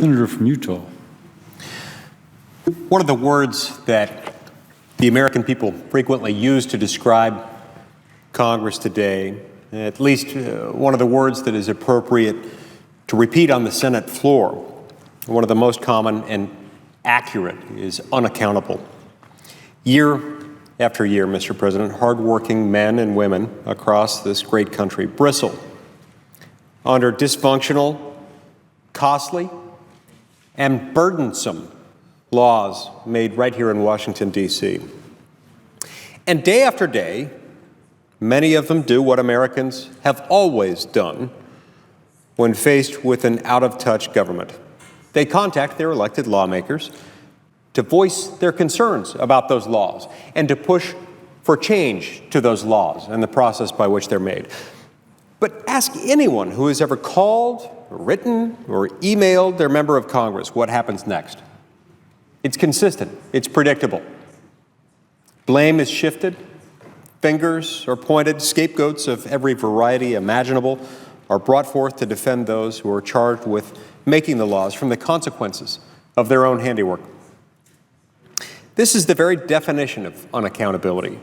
Senator from Utah. One of the words that the American people frequently use to describe Congress today, at least one of the words that is appropriate to repeat on the Senate floor, one of the most common and accurate, is unaccountable. Year after year, Mr. President, hardworking men and women across this great country bristle under dysfunctional, costly, and burdensome laws made right here in Washington, D.C. And day after day, many of them do what Americans have always done when faced with an out-of-touch government. They contact their elected lawmakers to voice their concerns about those laws and to push for change to those laws and the process by which they're made. But ask anyone who has ever called, or written, or emailed their member of Congress what happens next. It's consistent. It's predictable. Blame is shifted. Fingers are pointed. Scapegoats of every variety imaginable are brought forth to defend those who are charged with making the laws from the consequences of their own handiwork. This is the very definition of unaccountability,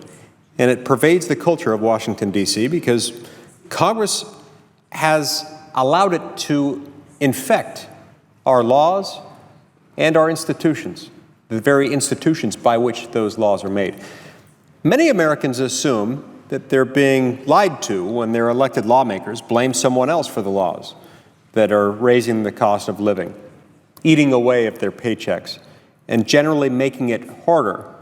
and it pervades the culture of Washington, D.C., because Congress has allowed it to infect our laws and our institutions, the very institutions by which those laws are made. Many Americans assume that they're being lied to when their elected lawmakers blame someone else for the laws that are raising the cost of living, eating away at their paychecks, and generally making it harder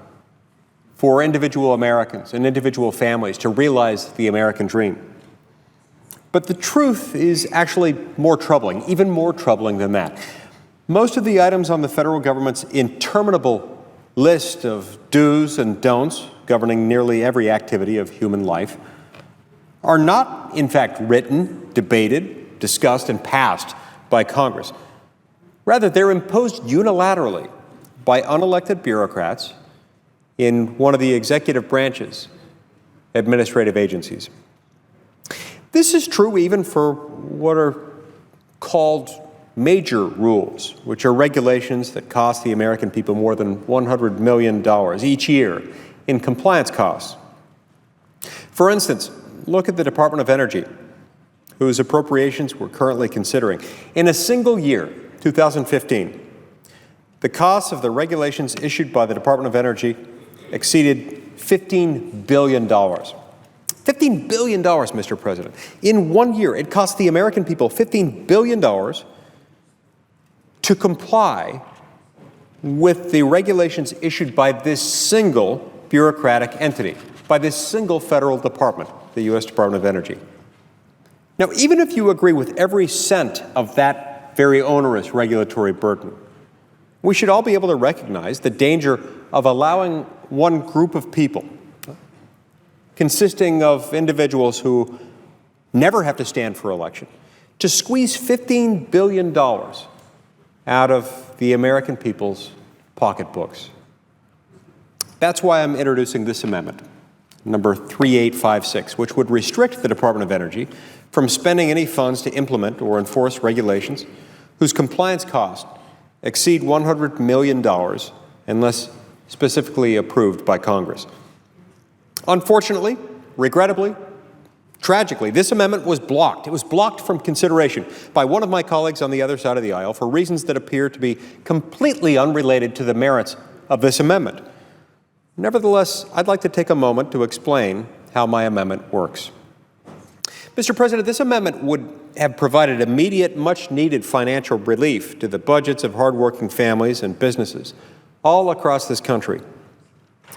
for individual Americans and individual families to realize the American dream. But the truth is actually more troubling, even more troubling than that. Most of the items on the federal government's interminable list of do's and don'ts governing nearly every activity of human life are not, in fact, written, debated, discussed, and passed by Congress. Rather, they're imposed unilaterally by unelected bureaucrats in one of the executive branch's administrative agencies. This is true even for what are called major rules, which are regulations that cost the American people more than $100 million each year in compliance costs. For instance, look at the Department of Energy, whose appropriations we're currently considering. In a single year, 2015, the costs of the regulations issued by the Department of Energy exceeded $15 billion. $15 billion, Mr. President. In 1 year, it cost the American people $15 billion to comply with the regulations issued by this single bureaucratic entity, by this single federal department, the U.S. Department of Energy. Now, even if you agree with every cent of that very onerous regulatory burden, we should all be able to recognize the danger of allowing one group of people, consisting of individuals who never have to stand for election, to squeeze $15 billion out of the American people's pocketbooks. That's why I'm introducing this amendment, number 3856, which would restrict the Department of Energy from spending any funds to implement or enforce regulations whose compliance costs exceed $100 million unless specifically approved by Congress. Unfortunately, regrettably, tragically, this amendment was blocked. It was blocked from consideration by one of my colleagues on the other side of the aisle for reasons that appear to be completely unrelated to the merits of this amendment. Nevertheless, I'd like to take a moment to explain how my amendment works. Mr. President, this amendment would have provided immediate, much-needed financial relief to the budgets of hardworking families and businesses all across this country.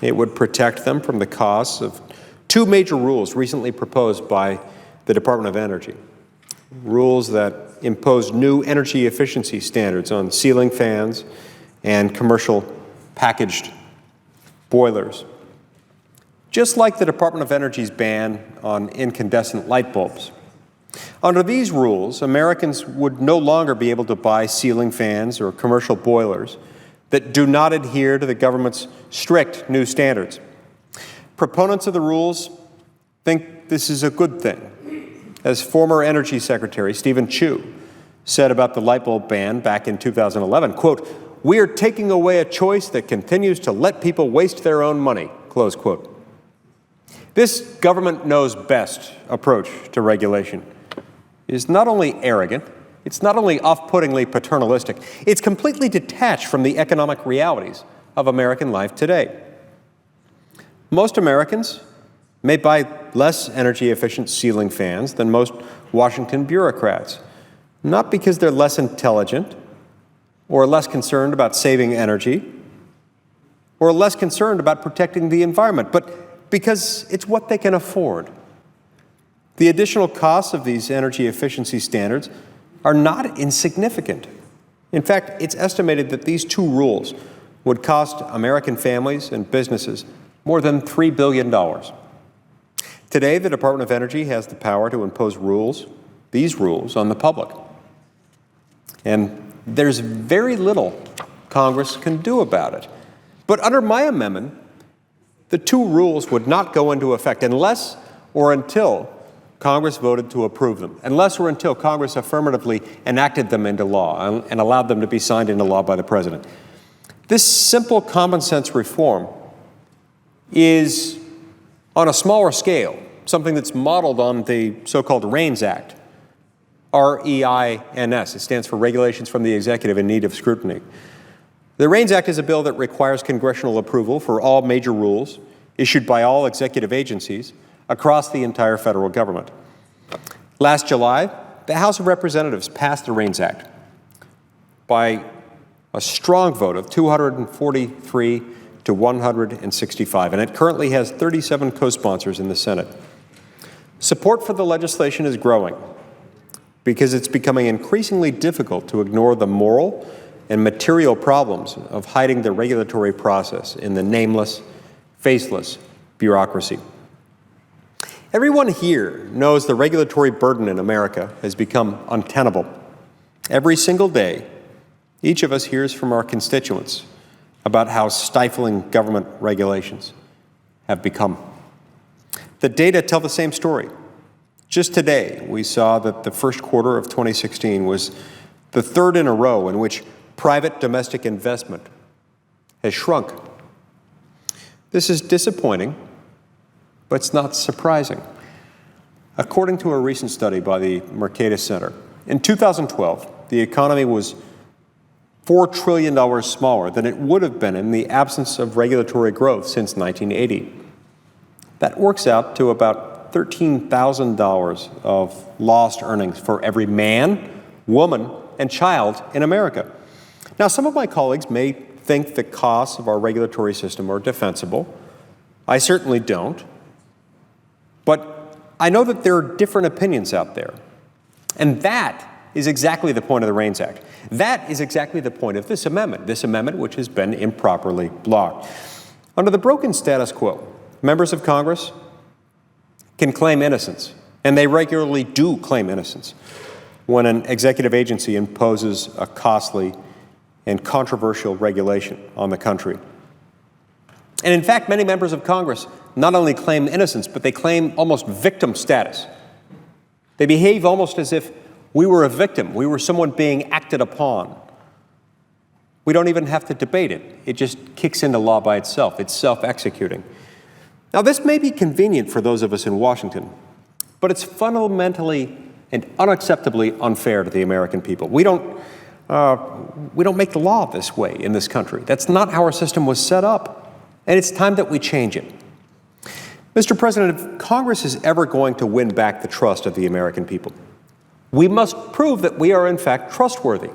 It would protect them from the costs of two major rules recently proposed by the Department of Energy, rules that impose new energy efficiency standards on ceiling fans and commercial packaged boilers. Just like the Department of Energy's ban on incandescent light bulbs. Under these rules, Americans would no longer be able to buy ceiling fans or commercial boilers that do not adhere to the government's strict new standards. Proponents of the rules think this is a good thing. As former Energy Secretary Stephen Chu said about the light bulb ban back in 2011, quote, "We are taking away a choice that continues to let people waste their own money," close quote. This government knows best approach to regulation is not only arrogant, it's not only off-puttingly paternalistic, it's completely detached from the economic realities of American life today. Most Americans may buy less energy-efficient ceiling fans than most Washington bureaucrats, not because they're less intelligent or less concerned about saving energy or less concerned about protecting the environment, but because it's what they can afford. The additional costs of these energy efficiency standards are not insignificant. In fact, it's estimated that these two rules would cost American families and businesses more than $3 billion. Today, the Department of Energy has the power to impose rules, these rules, on the public. And there's very little Congress can do about it. But under my amendment, the two rules would not go into effect unless or until Congress voted to approve them, unless or until Congress affirmatively enacted them into law and allowed them to be signed into law by the President. This simple common sense reform is on a smaller scale, something that's modeled on the so-called REINS Act, R-E-I-N-S. It stands for Regulations from the Executive in Need of Scrutiny. The REINS Act is a bill that requires congressional approval for all major rules issued by all executive agencies across the entire federal government. Last July, the House of Representatives passed the REINS Act by a strong vote of 243 to 165, and it currently has 37 co-sponsors in the Senate. Support for the legislation is growing because it's becoming increasingly difficult to ignore the moral and material problems of hiding the regulatory process in the nameless, faceless bureaucracy. Everyone here knows the regulatory burden in America has become untenable. Every single day, each of us hears from our constituents about how stifling government regulations have become. The data tell the same story. Just today, we saw that the first quarter of 2016 was the third in a row in which private domestic investment has shrunk. This is disappointing, but it's not surprising. According to a recent study by the Mercatus Center, in 2012, the economy was $4 trillion smaller than it would have been in the absence of regulatory growth since 1980. That works out to about $13,000 of lost earnings for every man, woman, and child in America. Now, some of my colleagues may think the costs of our regulatory system are defensible. I certainly don't. But I know that there are different opinions out there. And that is exactly the point of the REINS Act. That is exactly the point of this amendment which has been improperly blocked. Under the broken status quo, members of Congress can claim innocence, and they regularly do claim innocence, when an executive agency imposes a costly and controversial regulation on the country. And in fact, many members of Congress not only claim innocence, but they claim almost victim status. They behave almost as if we were a victim, we were someone being acted upon. We don't even have to debate it. It just kicks into law by itself. It's self-executing. Now, this may be convenient for those of us in Washington, but it's fundamentally and unacceptably unfair to the American people. We don't make the law this way in this country. That's not how our system was set up, and it's time that we change it. Mr. President, if Congress is ever going to win back the trust of the American people, we must prove that we are, in fact, trustworthy.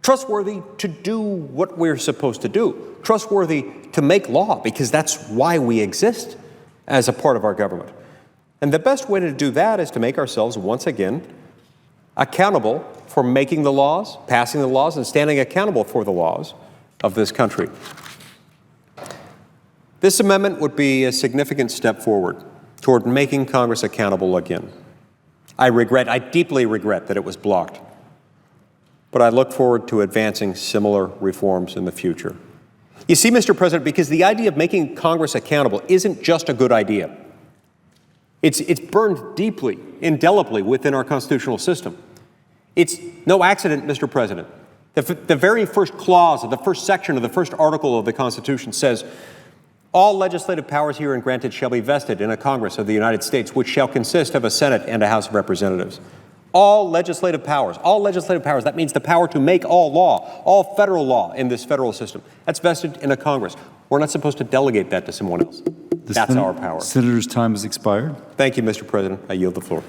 Trustworthy to do what we're supposed to do. Trustworthy to make law, because that's why we exist as a part of our government. And the best way to do that is to make ourselves, once again, accountable for making the laws, passing the laws, and standing accountable for the laws of this country. This amendment would be a significant step forward toward making Congress accountable again. I deeply regret that it was blocked, but I look forward to advancing similar reforms in the future. You see, Mr. President, because the idea of making Congress accountable isn't just a good idea. It's burned deeply, indelibly within our constitutional system. It's no accident, Mr. President. The very first clause of the first section of the first article of the Constitution says, all legislative powers herein granted shall be vested in a Congress of the United States, which shall consist of a Senate and a House of Representatives. All legislative powers, that means the power to make all law, all federal law in this federal system. That's vested in a Congress. We're not supposed to delegate that to someone else. That's our power. Senator's time has expired. Thank you, Mr. President. I yield the floor.